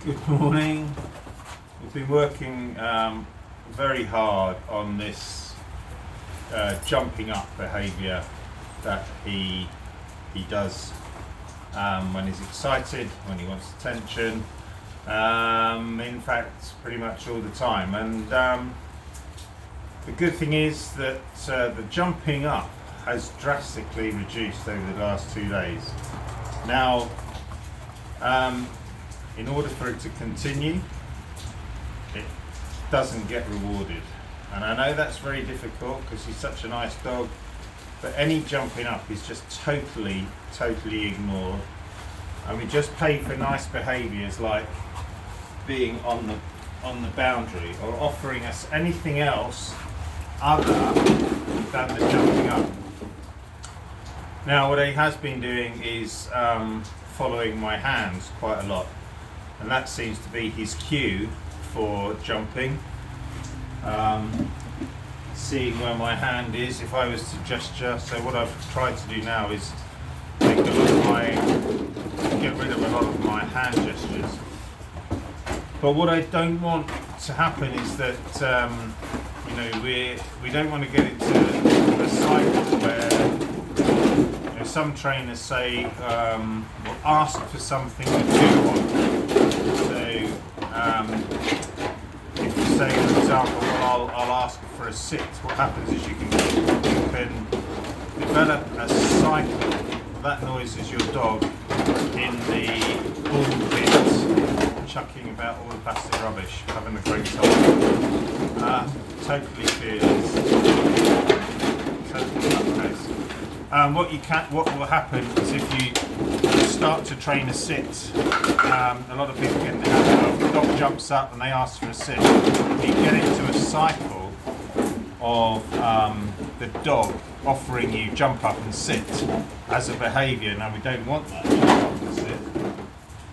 Good morning. We've been working very hard on this jumping up behaviour that he does when he's excited, when he wants attention. In fact, pretty much all the time. And the good thing is that the jumping up has drastically reduced over the last 2 days. Now, in order for it to continue, it doesn't get rewarded. And I know that's very difficult because he's such a nice dog, but any jumping up is just totally ignored. And we just pay for nice behaviours like being on the boundary or offering us anything else other than the jumping up. Now, what he has been doing is following my hands quite a lot, and that seems to be his cue for jumping. Seeing where my hand is, if I was to gesture. So what I've tried to do now is get rid of a lot of my hand gestures. But what I don't want to happen is that we don't want to get into a cycle where some trainers say will ask for something that you want. So if you say, for example, well, I'll ask for a sit, what happens is you can develop a cycle. That noise is your dog in the ball pit, chucking about all the plastic rubbish, having a great time. Totally fearless. Totally nutcase. What will happen is if you start to train a sit, a lot of people get in the habit of the dog jumps up and they ask for a sit. You get into a cycle of the dog offering you jump up and sit as a behaviour. Now, we don't want that, jump up and sit,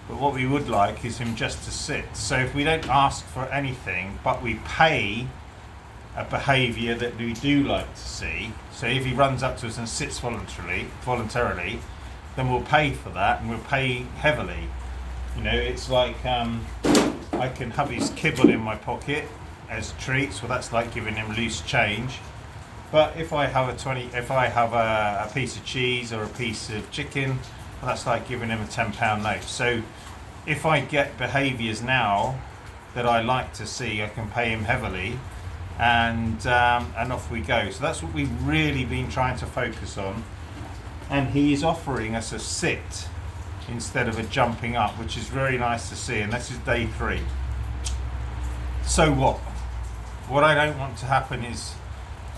but what we would like is him just to sit. So if we don't ask for anything but we pay a behaviour that we do like to see, so if he runs up to us and sits voluntarily, then we'll pay for that, and we'll pay heavily. It's like I can have his kibble in my pocket as treats. Well, that's like giving him loose change. But if I have a piece of cheese or a piece of chicken, well, that's like giving him a £10 note. So if I get behaviours now that I like to see, I can pay him heavily, and off we go. So that's what we've really been trying to focus on. And he is offering us a sit instead of a jumping up, which is very nice to see. And this is day 3. So what I don't want to happen is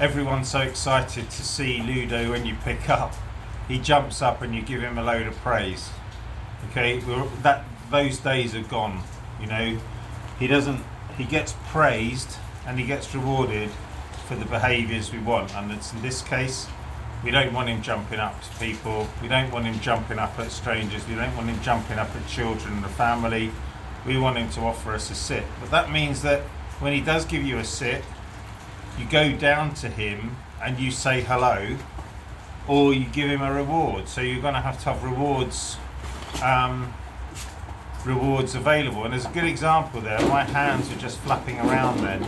everyone's so excited to see Ludo when you pick up. He jumps up and you give him a load of praise. Okay, those days are gone. He gets praised and he gets rewarded for the behaviours we want. And it's, in this case, we don't want him jumping up to people. We don't want him jumping up at strangers. We don't want him jumping up at children and the family. We want him to offer us a sit. But that means that when he does give you a sit, you go down to him and you say hello, or you give him a reward. So you're going to have rewards available. And there's a good example there. My hands were just flapping around then,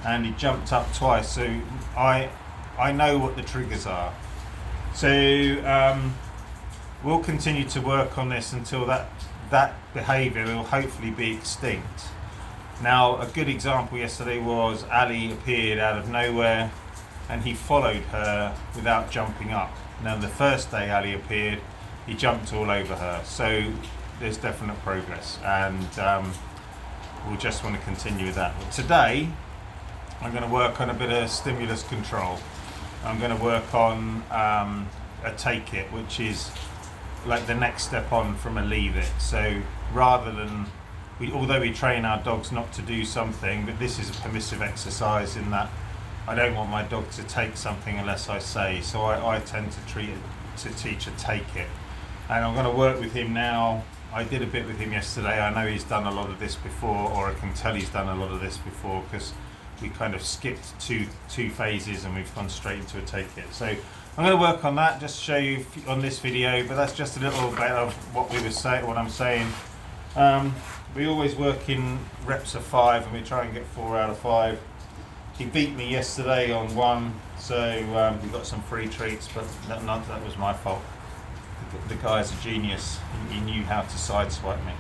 and he jumped up twice. So I know what the triggers are. So we'll continue to work on this until that behaviour will hopefully be extinct. Now, a good example yesterday was Ali appeared out of nowhere and he followed her without jumping up. Now, the first day Ali appeared, he jumped all over her. So there's definite progress, and we'll just want to continue with that. But today, I'm going to work on a bit of stimulus control. I'm going to work on a take it, which is like the next step on from a leave it. So rather than, although we train our dogs not to do something, but this is a permissive exercise in that I don't want my dog to take something unless I say. So I tend to teach a take it. And I'm going to work with him now. I did a bit with him yesterday. I know he's done a lot of this before, or I can tell he's done a lot of this before, because we kind of skipped two phases and we've gone straight into a take it. So I'm going to work on that, just to show you on this video, but that's just a little bit of what we were saying, what I'm saying. We always work in reps of 5 and we try and get 4 out of 5. He beat me yesterday on 1, so we got some free treats, but none of that was my fault. The guy's a genius. He knew how to sideswipe me.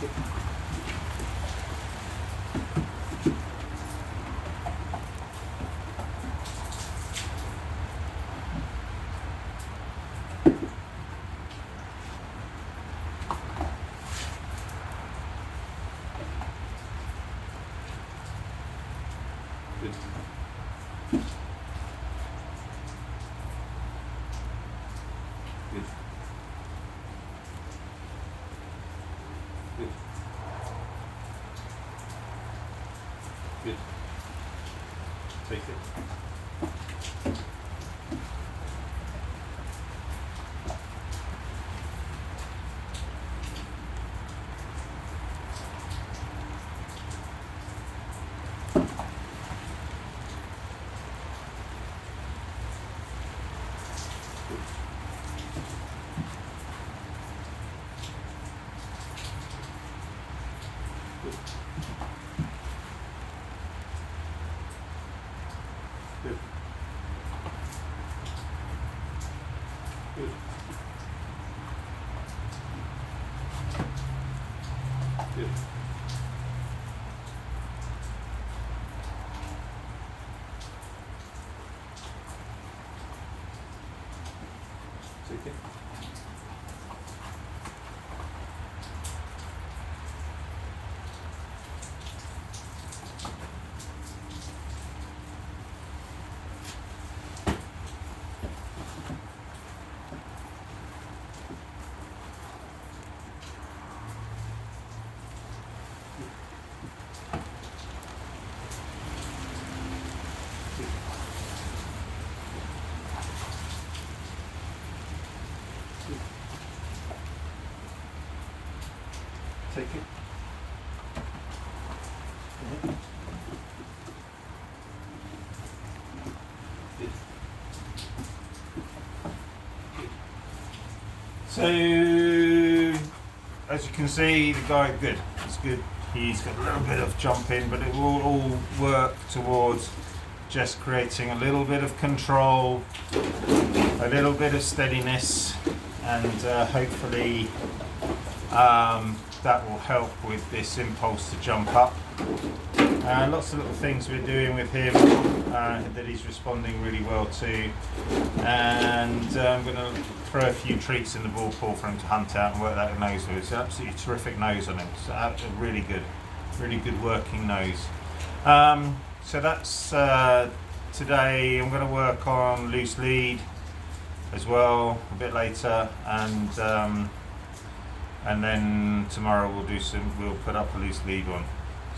Good. Take it. Good. Good. Good. Take it. Take it. Good. Good. So, as you can see, the guy, good. It's good. He's got a little bit of jumping, but it will all work towards just creating a little bit of control, a little bit of steadiness, and hopefully that will help with this impulse to jump up. Lots of little things we're doing with him that he's responding really well to, and I'm going to throw a few treats in the ball pool for him to hunt out and work that nose with. It's an absolutely terrific nose on him. It's a really good working nose. So that's today. I'm going to work on loose lead as well a bit later, and then tomorrow we'll put up a loose lead one.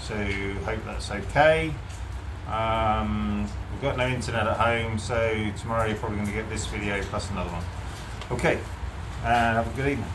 So hope that's okay. We've got no internet at home, so tomorrow you're probably going to get this video plus another one. Okay, and have a good evening.